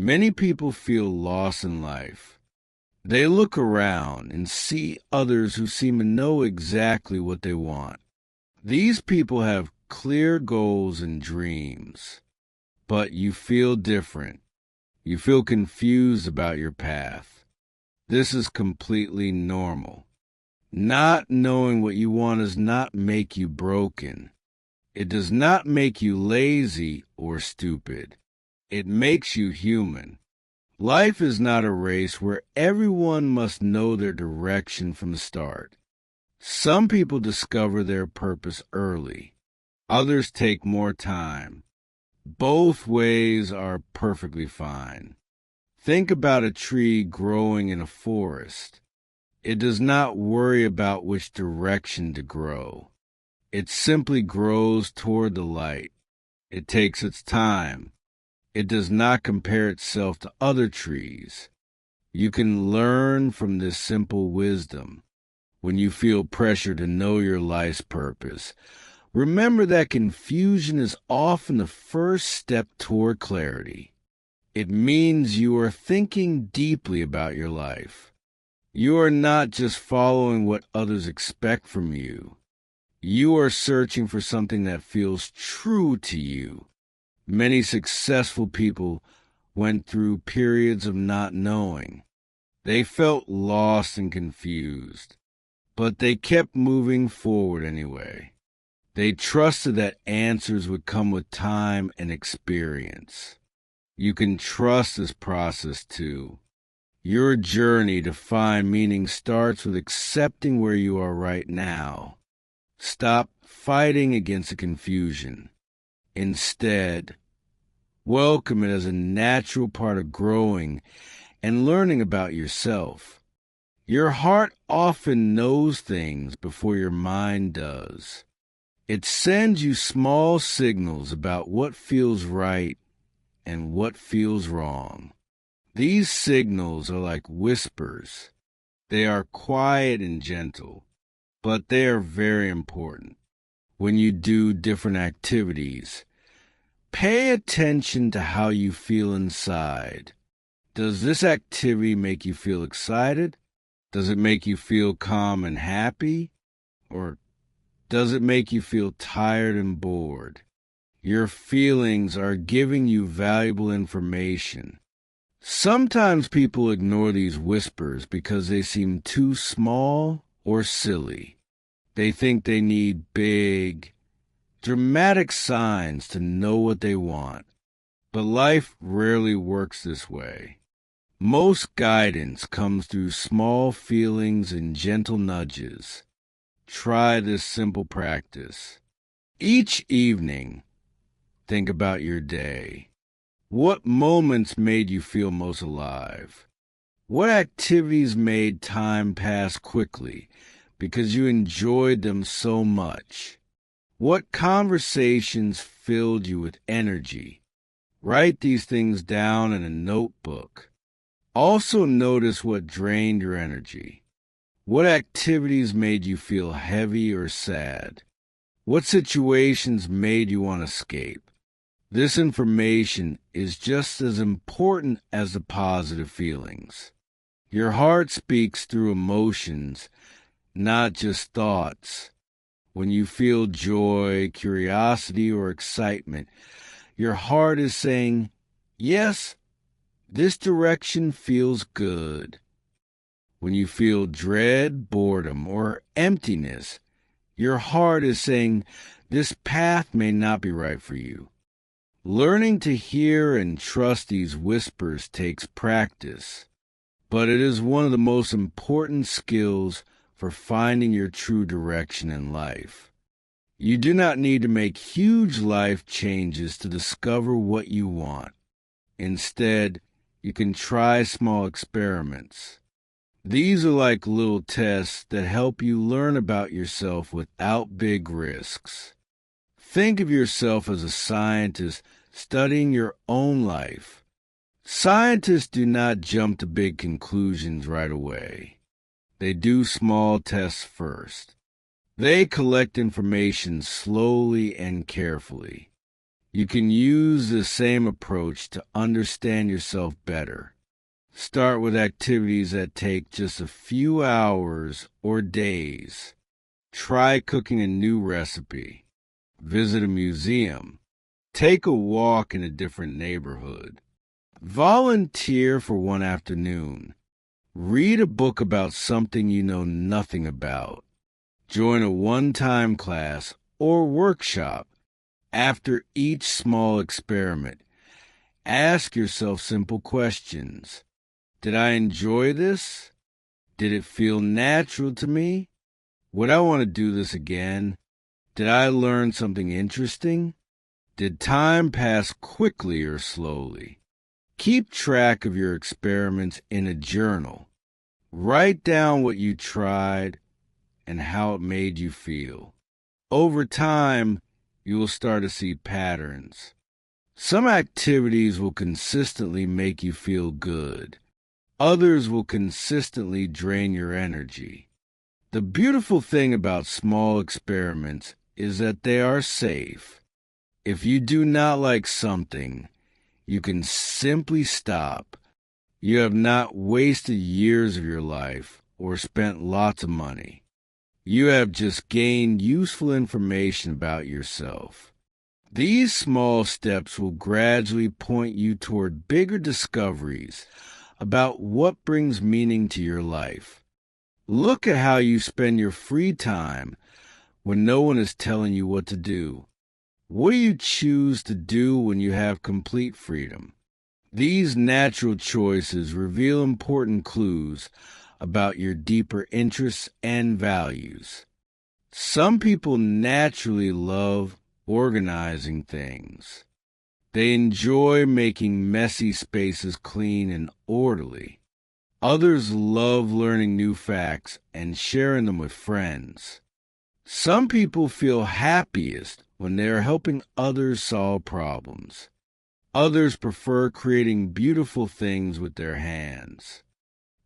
Many people feel lost in life. They look around and see others who seem to know exactly what they want. These people have clear goals and dreams, but you feel different. You feel confused about your path. This is completely normal. Not knowing what you want does not make you broken. It does not make you lazy or stupid. It makes you human. Life is not a race where everyone must know their direction from the start. Some people discover their purpose early. Others take more time. Both ways are perfectly fine. Think about a tree growing in a forest. It does not worry about which direction to grow. It simply grows toward the light. It takes its time. It does not compare itself to other trees. You can learn from this simple wisdom. When you feel pressure to know your life's purpose, remember that confusion is often the first step toward clarity. It means you are thinking deeply about your life. You are not just following what others expect from you. You are searching for something that feels true to you. Many successful people went through periods of not knowing. They felt lost and confused, but they kept moving forward anyway. They trusted that answers would come with time and experience. You can trust this process too. Your journey to find meaning starts with accepting where you are right now. Stop fighting against the confusion. Instead, welcome it as a natural part of growing and learning about yourself. Your heart often knows things before your mind does. It sends you small signals about what feels right and what feels wrong. These signals are like whispers. They are quiet and gentle, but they are very important. When you do different activities, pay attention to how you feel inside. Does this activity make you feel excited? Does it make you feel calm and happy? Or does it make you feel tired and bored? Your feelings are giving you valuable information. Sometimes people ignore these whispers because they seem too small or silly. They think they need big, dramatic signs to know what they want. But life rarely works this way. Most guidance comes through small feelings and gentle nudges. Try this simple practice. Each evening, think about your day. What moments made you feel most alive? What activities made time pass quickly because you enjoyed them so much? What conversations filled you with energy? Write these things down in a notebook. Also notice what drained your energy. What activities made you feel heavy or sad? What situations made you want to escape? This information is just as important as the positive feelings. Your heart speaks through emotions, not just thoughts. When you feel joy, curiosity, or excitement, your heart is saying, yes, this direction feels good. When you feel dread, boredom, or emptiness, your heart is saying, this path may not be right for you. Learning to hear and trust these whispers takes practice, but it is one of the most important skills for finding your true direction in life. You do not need to make huge life changes to discover what you want. Instead, you can try small experiments. These are like little tests that help you learn about yourself without big risks. Think of yourself as a scientist studying your own life. Scientists do not jump to big conclusions right away. They do small tests first. They collect information slowly and carefully. You can use the same approach to understand yourself better. Start with activities that take just a few hours or days. Try cooking a new recipe. Visit a museum. Take a walk in a different neighborhood. Volunteer for one afternoon. Read a book about something you know nothing about. Join a one-time class or workshop. After each small experiment, ask yourself simple questions. Did I enjoy this? Did it feel natural to me? Would I want to do this again? Did I learn something interesting? Did time pass quickly or slowly? Keep track of your experiments in a journal. Write down what you tried and how it made you feel. Over time, you will start to see patterns. Some activities will consistently make you feel good. Others will consistently drain your energy. The beautiful thing about small experiments is that they are safe. If you do not like something, you can simply stop. You have not wasted years of your life or spent lots of money. You have just gained useful information about yourself. These small steps will gradually point you toward bigger discoveries about what brings meaning to your life. Look at how you spend your free time when no one is telling you what to do. What do you choose to do when you have complete freedom? These natural choices reveal important clues about your deeper interests and values. Some people naturally love organizing things. They enjoy making messy spaces clean and orderly. Others love learning new facts and sharing them with friends. Some people feel happiest when they are helping others solve problems. Others prefer creating beautiful things with their hands.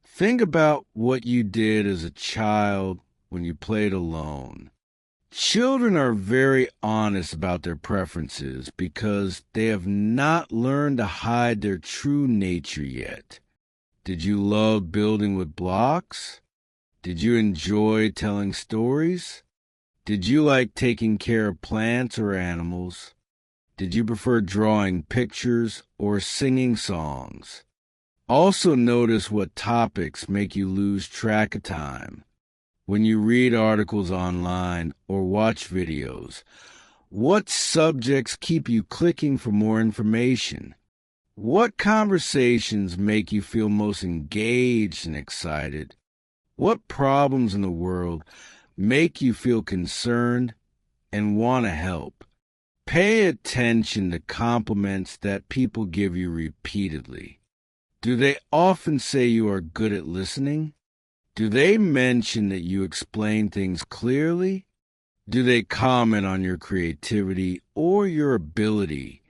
Think about what you did as a child when you played alone. Children are very honest about their preferences because they have not learned to hide their true nature yet. Did you love building with blocks? Did you enjoy telling stories? Did you like taking care of plants or animals? Did you prefer drawing pictures or singing songs? Also notice what topics make you lose track of time. When you read articles online or watch videos, what subjects keep you clicking for more information? What conversations make you feel most engaged and excited? What problems in the world make you feel concerned and want to help? Pay attention to compliments that people give you repeatedly. Do they often say you are good at listening? Do they mention that you explain things clearly? Do they comment on your creativity or your ability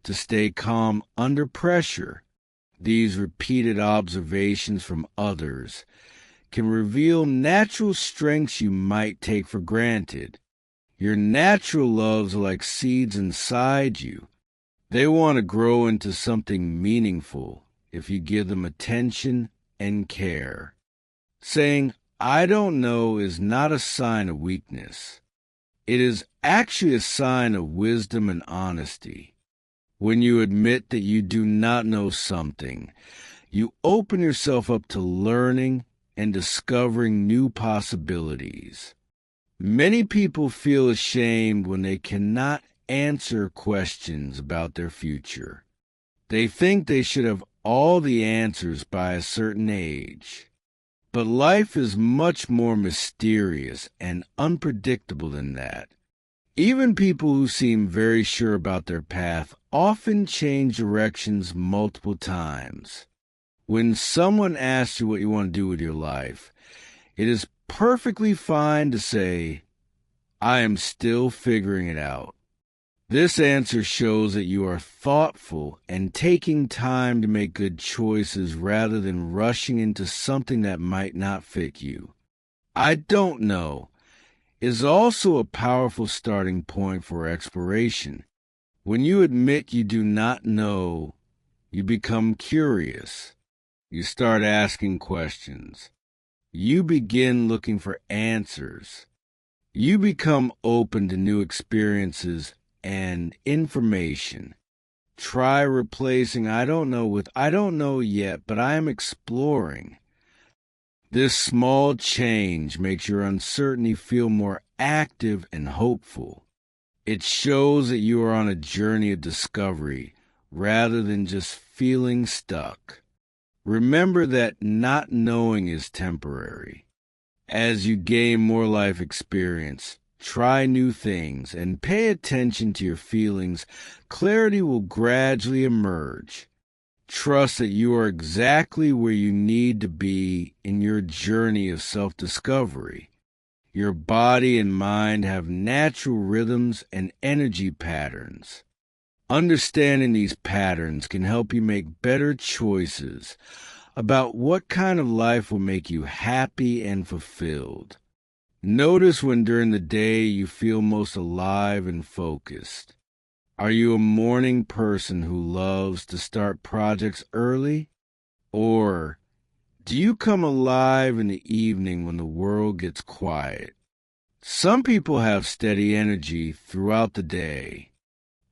to stay calm under pressure? These repeated observations from others can reveal natural strengths you might take for granted. Your natural loves are like seeds inside you. They want to grow into something meaningful if you give them attention and care. Saying, "I don't know," is not a sign of weakness. It is actually a sign of wisdom and honesty. When you admit that you do not know something, you open yourself up to learning and discovering new possibilities. Many people feel ashamed when they cannot answer questions about their future. They think they should have all the answers by a certain age. But life is much more mysterious and unpredictable than that. Even people who seem very sure about their path often change directions multiple times. When someone asks you what you want to do with your life, it is perfectly fine to say, "I am still figuring it out." This answer shows that you are thoughtful and taking time to make good choices rather than rushing into something that might not fit you. "I don't know" is also a powerful starting point for exploration. When you admit you do not know, you become curious. You start asking questions. You begin looking for answers. You become open to new experiences and information. Try replacing "I don't know" with "I don't know yet, but I am exploring." This small change makes your uncertainty feel more active and hopeful. It shows that you are on a journey of discovery rather than just feeling stuck. Remember that not knowing is temporary. As you gain more life experience, try new things, and pay attention to your feelings, clarity will gradually emerge. Trust that you are exactly where you need to be in your journey of self-discovery. Your body and mind have natural rhythms and energy patterns. Understanding these patterns can help you make better choices about what kind of life will make you happy and fulfilled. Notice when during the day you feel most alive and focused. Are you a morning person who loves to start projects early? Or do you come alive in the evening when the world gets quiet? Some people have steady energy throughout the day.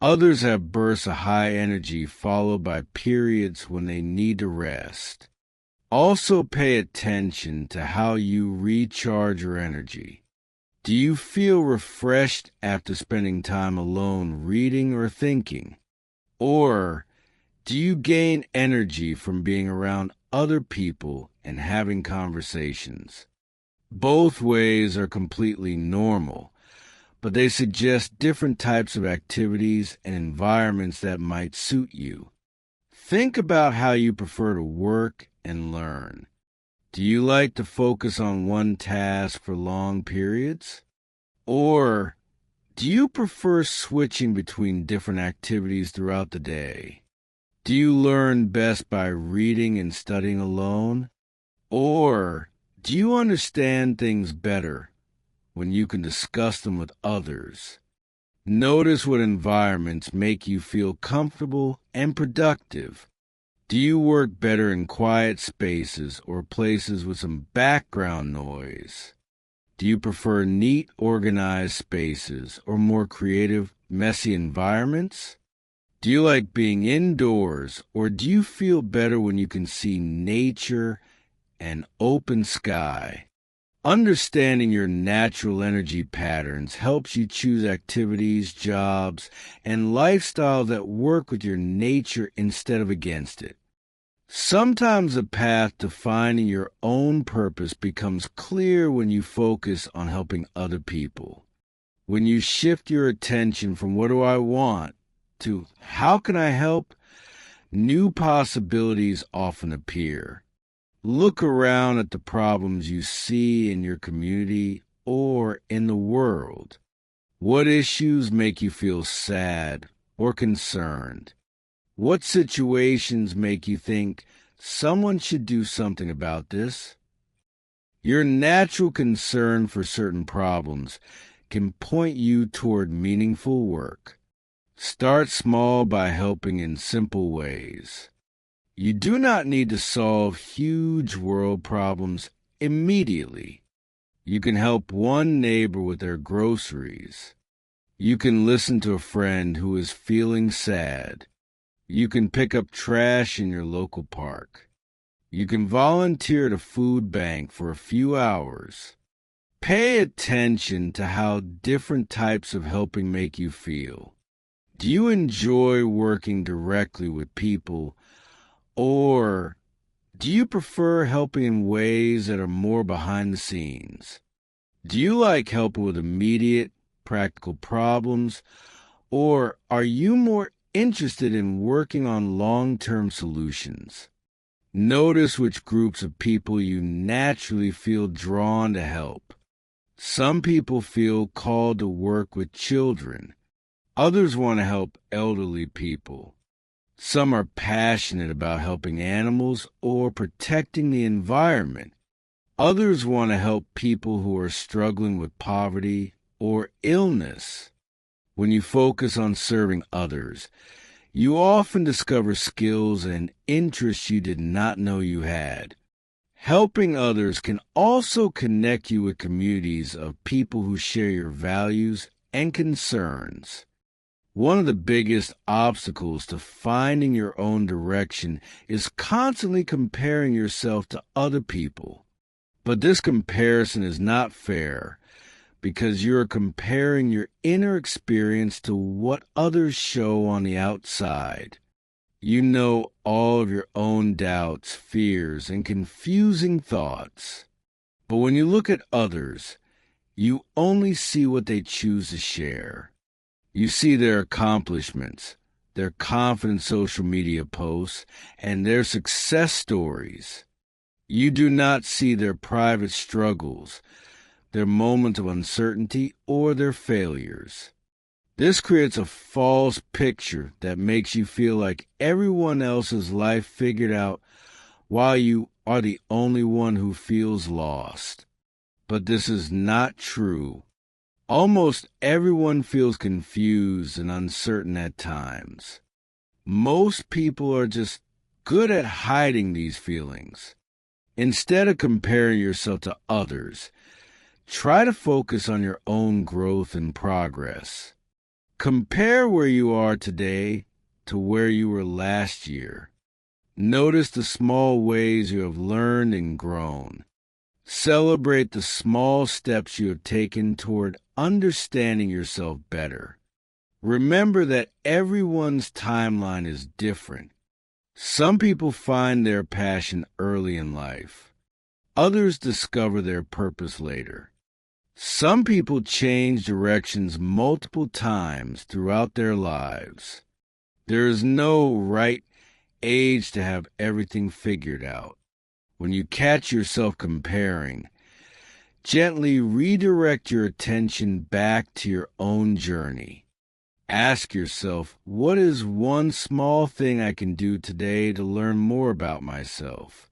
Others have bursts of high energy followed by periods when they need to rest. Also pay attention to how you recharge your energy. Do you feel refreshed after spending time alone reading or thinking? Or do you gain energy from being around other people and having conversations? Both ways are completely normal, but they suggest different types of activities and environments that might suit you. Think about how you prefer to work and learn. Do you like to focus on one task for long periods? Or do you prefer switching between different activities throughout the day? Do you learn best by reading and studying alone? Or do you understand things better when you can discuss them with others? Notice what environments make you feel comfortable and productive. Do you work better in quiet spaces or places with some background noise? Do you prefer neat, organized spaces or more creative, messy environments? Do you like being indoors, or do you feel better when you can see nature and open sky? Understanding your natural energy patterns helps you choose activities, jobs, and lifestyles that work with your nature instead of against it. Sometimes the path to finding your own purpose becomes clear when you focus on helping other people. When you shift your attention from "what do I want" to "how can I help?", new possibilities often appear. Look around at the problems you see in your community or in the world. What issues make you feel sad or concerned? What situations make you think someone should do something about this? Your natural concern for certain problems can point you toward meaningful work. Start small by helping in simple ways. You do not need to solve huge world problems immediately. You can help one neighbor with their groceries. You can listen to a friend who is feeling sad. You can pick up trash in your local park. You can volunteer at a food bank for a few hours. Pay attention to how different types of helping make you feel. Do you enjoy working directly with people, or do you prefer helping in ways that are more behind the scenes? Do you like helping with immediate, practical problems, or are you more interested in working on long-term solutions? Notice which groups of people you naturally feel drawn to help. Some people feel called to work with children. Others want to help elderly people. Some are passionate about helping animals or protecting the environment. Others want to help people who are struggling with poverty or illness. When you focus on serving others, you often discover skills and interests you did not know you had. Helping others can also connect you with communities of people who share your values and concerns. One of the biggest obstacles to finding your own direction is constantly comparing yourself to other people. But this comparison is not fair because you're comparing your inner experience to what others show on the outside. You know all of your own doubts, fears, and confusing thoughts. But when you look at others, you only see what they choose to share. You see their accomplishments, their confident social media posts, and their success stories. You do not see their private struggles, their moments of uncertainty, or their failures. This creates a false picture that makes you feel like everyone else's life figured out while you are the only one who feels lost. But this is not true. Almost everyone feels confused and uncertain at times. Most people are just good at hiding these feelings. Instead of comparing yourself to others, try to focus on your own growth and progress. Compare where you are today to where you were last year. Notice the small ways you have learned and grown. Celebrate the small steps you have taken toward understanding yourself better. Remember that everyone's timeline is different. Some people find their passion early in life. Others discover their purpose later. Some people change directions multiple times throughout their lives. There is no right age to have everything figured out. When you catch yourself comparing, gently redirect your attention back to your own journey. Ask yourself, what is one small thing I can do today to learn more about myself?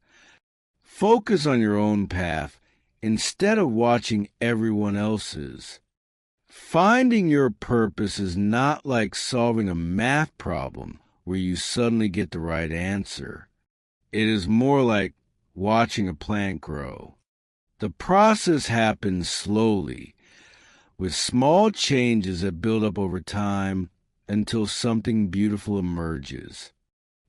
Focus on your own path instead of watching everyone else's. Finding your purpose is not like solving a math problem where you suddenly get the right answer. It is more like watching a plant grow. The process happens slowly, with small changes that build up over time until something beautiful emerges.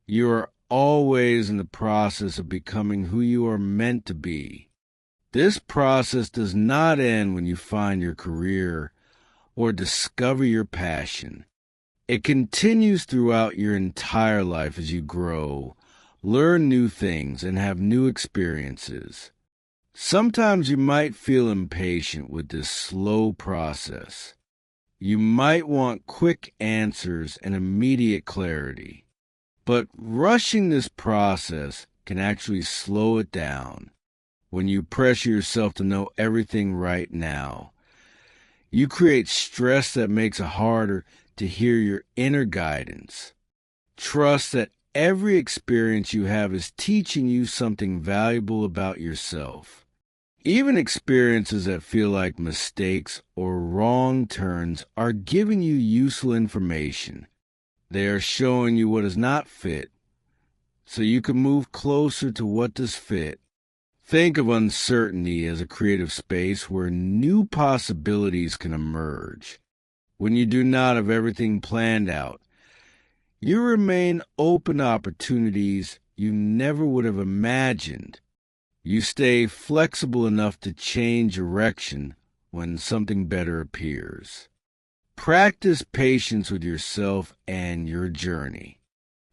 You are always in the process of becoming who you are meant to be. This process does not end when you find your career or discover your passion. It continues throughout your entire life as you grow, learn new things, and have new experiences. Sometimes you might feel impatient with this slow process. You might want quick answers and immediate clarity. But rushing this process can actually slow it down. When you pressure yourself to know everything right now, you create stress that makes it harder to hear your inner guidance. Trust that every experience you have is teaching you something valuable about yourself. Even experiences that feel like mistakes or wrong turns are giving you useful information. They are showing you what does not fit, so you can move closer to what does fit. Think of uncertainty as a creative space where new possibilities can emerge. When you do not have everything planned out, you remain open to opportunities you never would have imagined. You stay flexible enough to change direction when something better appears. Practice patience with yourself and your journey.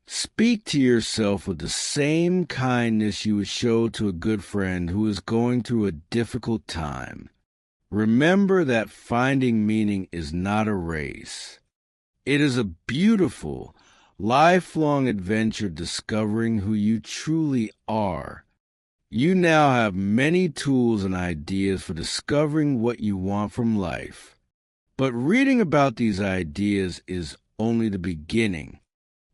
Speak to yourself with the same kindness you would show to a good friend who is going through a difficult time. Remember that finding meaning is not a race. It is a beautiful, lifelong adventure discovering who you truly are. You now have many tools and ideas for discovering what you want from life. But reading about these ideas is only the beginning.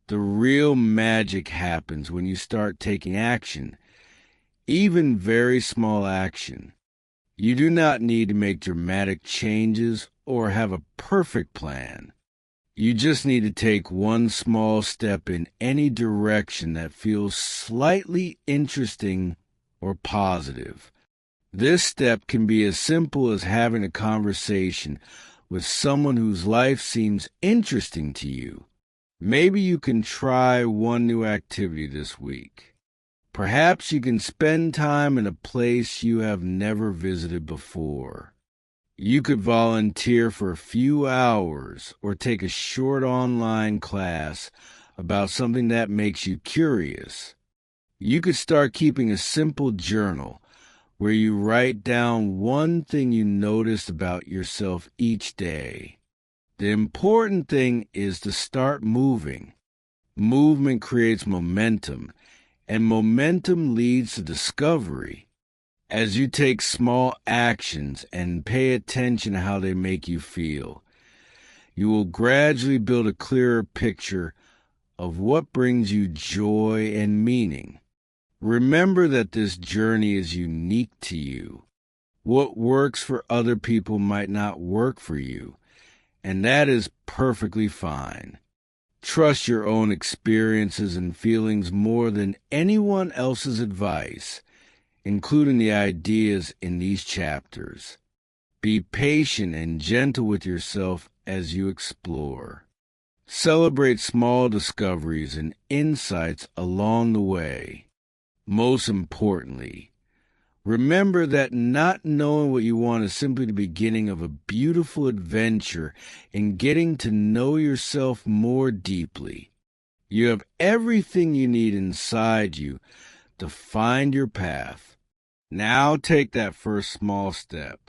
The real magic happens when you start taking action, even very small action. You do not need to make dramatic changes or have a perfect plan. You just need to take one small step in any direction that feels slightly interesting or positive. This step can be as simple as having a conversation with someone whose life seems interesting to you. Maybe you can try one new activity this week. Perhaps you can spend time in a place you have never visited before. You could volunteer for a few hours or take a short online class about something that makes you curious. You could start keeping a simple journal where you write down one thing you noticed about yourself each day. The important thing is to start moving. Movement creates momentum, and momentum leads to discovery. As you take small actions and pay attention to how they make you feel, you will gradually build a clearer picture of what brings you joy and meaning. Remember that this journey is unique to you. What works for other people might not work for you, and that is perfectly fine. Trust your own experiences and feelings more than anyone else's advice, including the ideas in these chapters. Be patient and gentle with yourself as you explore. Celebrate small discoveries and insights along the way. Most importantly, remember that not knowing what you want is simply the beginning of a beautiful adventure in getting to know yourself more deeply. You have everything you need inside you to find your path. Now take that first small step.